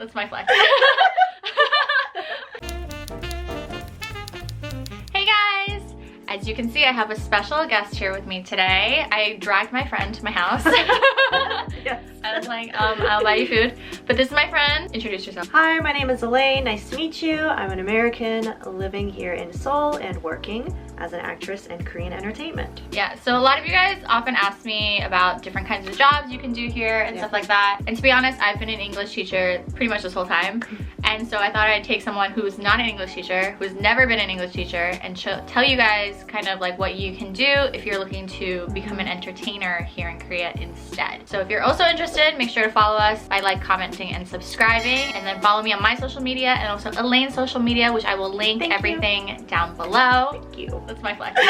That's my flex. Hey guys! As you can see, I have a special guest here with me today. I dragged my friend to my house. Yes. I was like, I'll buy you food. But this is my friend. Introduce yourself. Hi, my name is Elaine. Nice to meet you. I'm an American living here in Seoul and working as an actress in Korean entertainment. Yeah, so a lot of you guys often ask me about different kinds of jobs you can do here and stuff like that. And to be honest, I've been an English teacher pretty much this whole time. And so I thought I'd take someone who's not an English teacher, who's never been an English teacher, and tell you guys kind of like what you can do if you're looking to become an entertainer here in Korea instead. So if you're also interested, make sure to follow us by like, commenting, and subscribing. And then follow me on my social media and also Elaine's social media, which I will link everything down below. Thank you. That's my flex.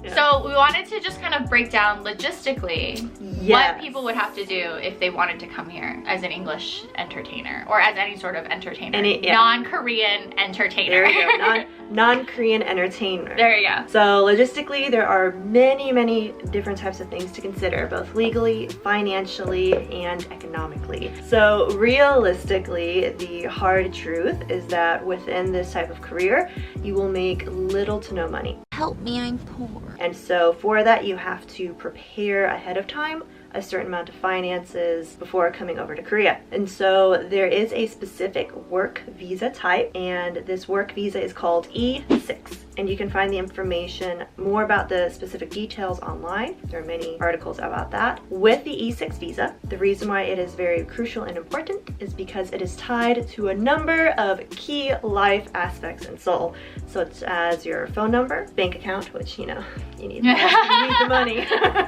Yeah. So we wanted to just kind of break down logistically what people would have to do if they wanted to come here as an English entertainer or as any sort of entertainer. Non-Korean entertainer. There you go. Non-Korean entertainer. There you go. So logistically, there are many different types of things to consider, both legally, financially, and economically. So realistically, the hard truth is that within this type of career, you will make little to no money. Help me, I'm poor. And so for that, you have to prepare ahead of time a certain amount of finances before coming over to Korea. And so there is a specific work visa type, and this work visa is called E6. And you can find the information more about the specific details online. There are many articles about that. With the E6 visa, the reason why it is very crucial and important is because it is tied to a number of key life aspects in Seoul, such as your phone number, bank account, which you need the money.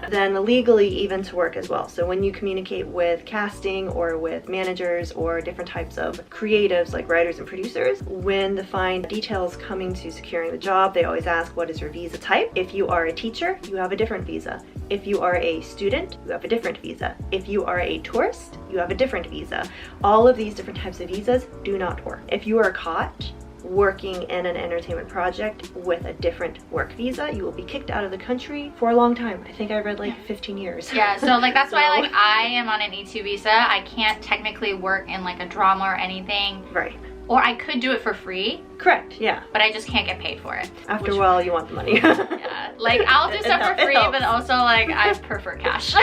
Then legally, even to work as well. So when you communicate with casting or with managers or different types of creatives like writers and producers, when the fine details coming to securing the job, they always ask, what is your visa type? If you are a teacher, you have a different visa. If you are a student, you have a different visa. If you are a tourist, you have a different visa. All of these different types of visas do not work. If you are caught working in an entertainment project with a different work visa, you will be kicked out of the country for a long time. I think I read like 15 years. Yeah, so like that's why like I am on an E2 visa. I can't technically work in like a drama or anything. Right. Or I could do it for free. Correct, yeah. But I just can't get paid for it. After a while, you want the money. Yeah, like I'll do stuff for free, but also like I prefer cash.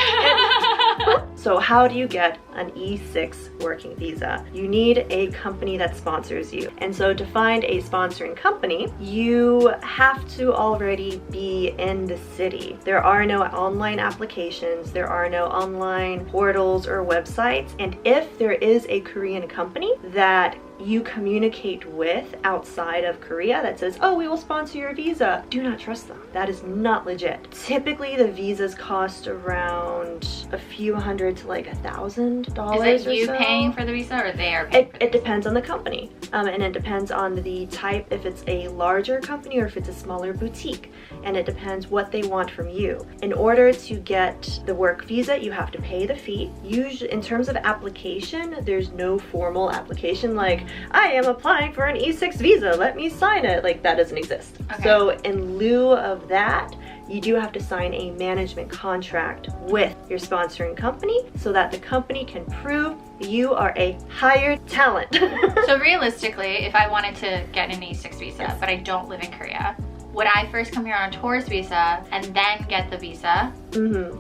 So how do you get an E6 working visa? You need a company that sponsors you. And so to find a sponsoring company, you have to already be in the city. There are no online applications, there are no online portals or websites. And if there is a Korean company that you communicate with outside of Korea that says, oh, we will sponsor your visa, do not trust them. That is not legit. Typically, the visas cost around a few hundred to like $1,000. Is it you paying for the visa or they are paying? It depends on the company, and it depends on the type, if it's a larger company or if it's a smaller boutique, and it depends what they want from you. In order to get the work visa, you have to pay the fee. Usually, in terms of application, there's no formal application like, I am applying for an E6 visa, let me sign it. Like, that doesn't exist. Okay. So in lieu of that, you do have to sign a management contract with your sponsoring company so that the company can prove you are a hired talent. So realistically, if I wanted to get an E6 visa, but I don't live in Korea, would I first come here on a tourist visa and then get the visa?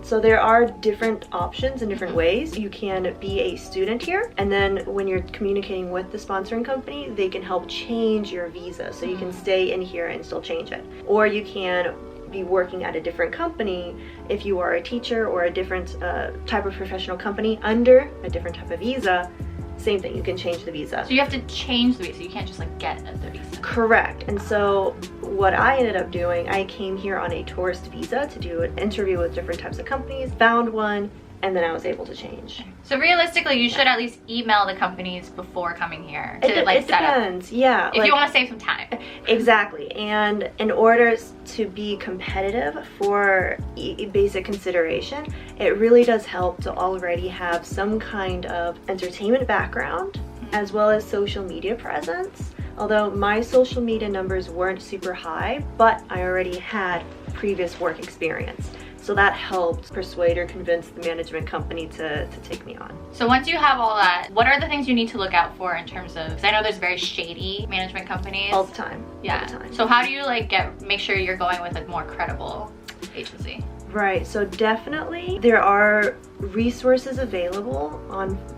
So there are different options and different ways. You can be a student here, and then when you're communicating with the sponsoring company, they can help change your visa so you can stay in here and still change it. Or you can be working at a different company if you are a teacher or a different type of professional company under a different type of visa. Same thing, you can change the visa. So you have to change the visa, you can't just like get the visa. Correct. And so what I ended up doing, I came here on a tourist visa to do an interview with different types of companies, found one, and then I was able to change. So realistically, you should at least email the companies before coming here to It depends, yeah. If you want to save some time. Exactly, and in order to be competitive for basic consideration, it really does help to already have some kind of entertainment background as well as social media presence. Although my social media numbers weren't super high, but I already had previous work experience. So that helped persuade or convince the management company to take me on. So once you have all that, what are the things you need to look out for in terms of, because I know there's very shady management companies. All the time. Yeah. All the time. So how do you like make sure you're going with a more credible agency? Right, so definitely there are resources available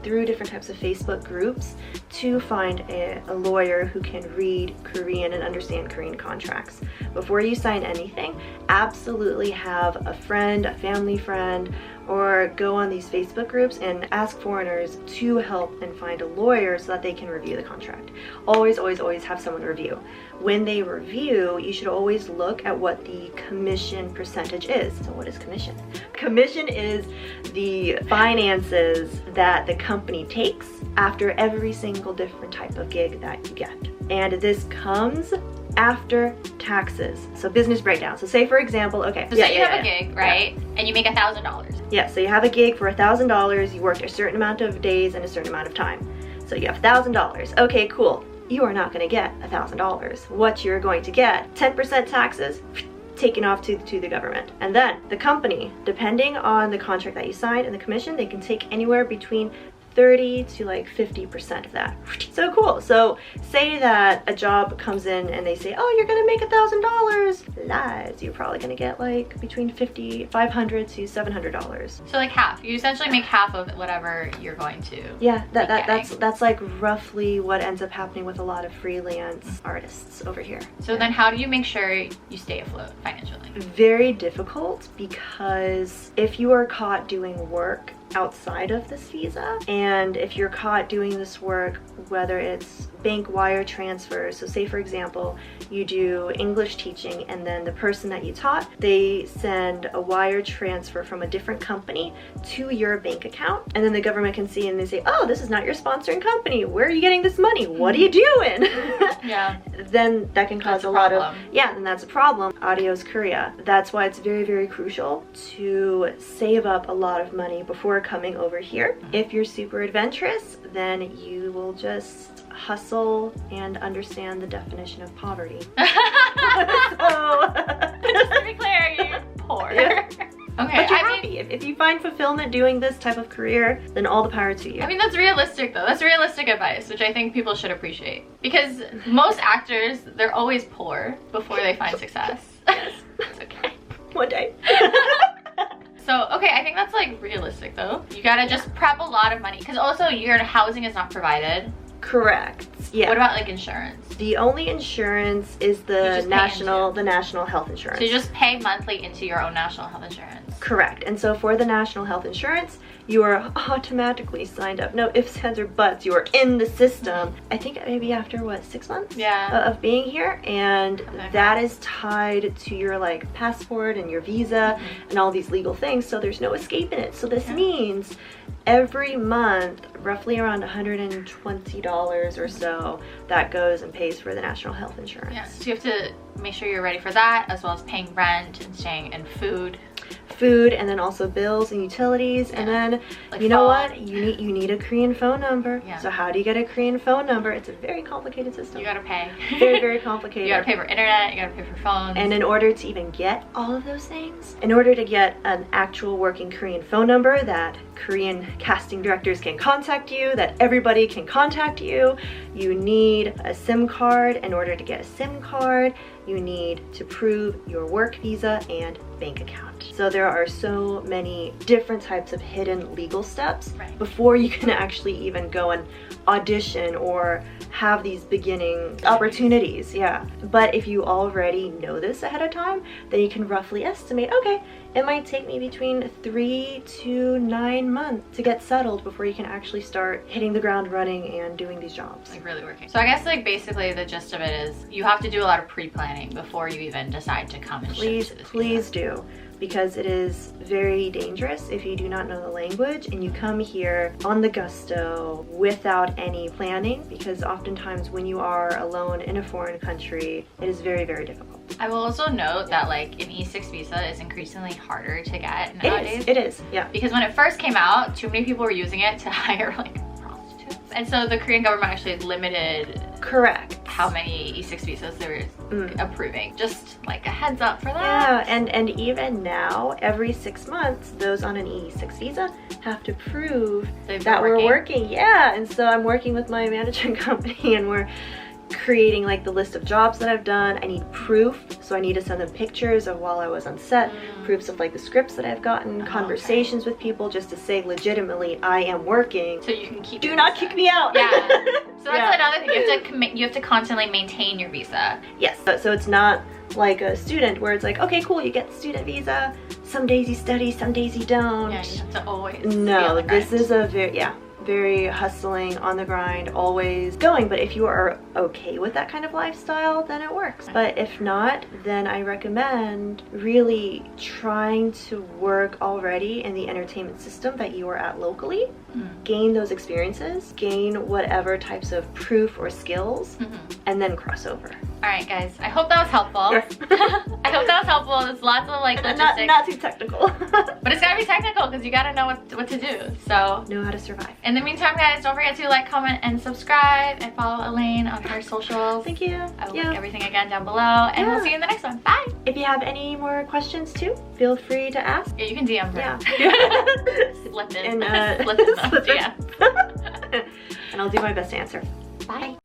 through different types of Facebook groups to find a lawyer who can read Korean and understand Korean contracts. Before you sign anything, absolutely have a friend, a family friend, or go on these Facebook groups and ask foreigners to help and find a lawyer so that they can review the contract. Always, always, always have someone review. When they review, you should always look at what the commission percentage is. So what is commission? Commission is the finances that the company takes after every single different type of gig that you get. And this comes after taxes. So business breakdown. So say for example, okay. So say you have a gig, right? Yeah. And you make $1,000. Yeah, so you have a gig for $1,000, you worked a certain amount of days and a certain amount of time. So you have $1,000. Okay, cool. You are not gonna get $1,000. What you're going to get, 10% taxes, taken off to the government. And then the company, depending on the contract that you signed and the commission, they can take anywhere between 30 to like 50% of that. So cool. So say that a job comes in and they say, oh, you're gonna make $1,000. Lies. You're probably gonna get like between $500 to $700. So like half. You essentially make half of whatever you're going to. Yeah, that's like roughly what ends up happening with a lot of freelance artists over here. So then how do you make sure you stay afloat financially? Very difficult, because if you are caught doing work outside of this visa, and if you're caught doing this work, whether it's bank wire transfers, so say for example you do English teaching and then the person that you taught, they send a wire transfer from a different company to your bank account, and then the government can see and they say, oh, this is not your sponsoring company, where are you getting this money, what are you doing? Yeah. Then that can cause a lot of, yeah, and that's a problem. Adios Korea. That's why it's very, very crucial to save up a lot of money before coming over here. If you're super adventurous, then you will just hustle and understand the definition of poverty. So, just to be clear, you're poor. Yeah. Okay, but you're happy. If you find fulfillment doing this type of career, then all the power to you. I mean, that's realistic though. That's realistic advice, which I think people should appreciate. Because most actors, they're always poor before they find success. Yes. It's okay. One day. So, okay, I think that's like realistic though. You gotta just prep a lot of money. Because also your housing is not provided. Correct. Yeah. What about like insurance? The only insurance is the national health insurance. So you just pay monthly into your own national health insurance. Correct. And so for the national health insurance, you are automatically signed up. No ifs, ands, or buts. You are in the system. I think maybe after what, 6 months? Yeah. Of being here, and that is tied to your like passport and your visa and all these legal things. So there's no escaping it. So this means every month, roughly around $120 or so, that goes and pays for the national health insurance. Yeah. So you have to make sure you're ready for that, as well as paying rent and staying and food, and then also bills and utilities, and then like you know what, you need a Korean phone number. So how do you get a Korean phone number? It's a very complicated system. You gotta pay. Very, very complicated. You gotta pay for internet, you gotta pay for phones. And in order to even get all of those things, in order to get an actual working Korean phone number that Korean casting directors can contact you, that everybody can contact you, you need a SIM card. In order to get a SIM card, you need to prove your work visa and bank account. So there are so many different types of hidden legal steps before you can actually even go and audition or have these beginning opportunities. Yeah. But if you already know this ahead of time, then you can roughly estimate, okay, it might take me between 3 to 9 months to get settled before you can actually start hitting the ground running and doing these jobs. Like really working. So I guess like basically the gist of it is you have to do a lot of pre-planning before you even decide to come and ship to this Please do. Because it is very dangerous if you do not know the language and you come here on the gusto without any planning, because oftentimes when you are alone in a foreign country, it is very, very difficult. I will also note that like an E6 visa is increasingly harder to get nowadays. It is, yeah. Because when it first came out, too many people were using it to hire like prostitutes. And so the Korean government actually limited Correct. how many E6 visas they're approving. Just like a heads up for that. Yeah, and even now, every 6 months, those on an E6 visa have to prove that we're working. Yeah, and so I'm working with my management company, and we're creating like the list of jobs that I've done. I need proof, so I need to send them pictures of while I was on set, proofs of like the scripts that I've gotten, conversations with people, just to say legitimately I am working. So you can keep. Do not kick me out. Yeah. So that's another thing. You have to constantly maintain your visa. Yes. So it's not like a student where it's like, okay, cool, you get the student visa. Some days you study, some days you don't. Yeah, you have to always. No, this is a very hustling, on the grind, always going. But if you are okay with that kind of lifestyle, then it works. But if not, then I recommend really trying to work already in the entertainment system that you are at locally. Gain those experiences, gain whatever types of proof or skills, and then cross over. Alright guys, I hope that was helpful. Yes. I hope that was helpful. There's lots of like logistics. Not too technical. But it's gotta be technical because you gotta know what to do. So know how to survive. In the meantime, guys, don't forget to like, comment, and subscribe, and follow Elaine on her socials. Thank you. I will link everything again down below, and we'll see you in the next one. Bye. If you have any more questions too, feel free to ask. Yeah, you can DM her. Yeah. Slip in. And Slip in. Yeah. And I'll do my best to answer. Bye.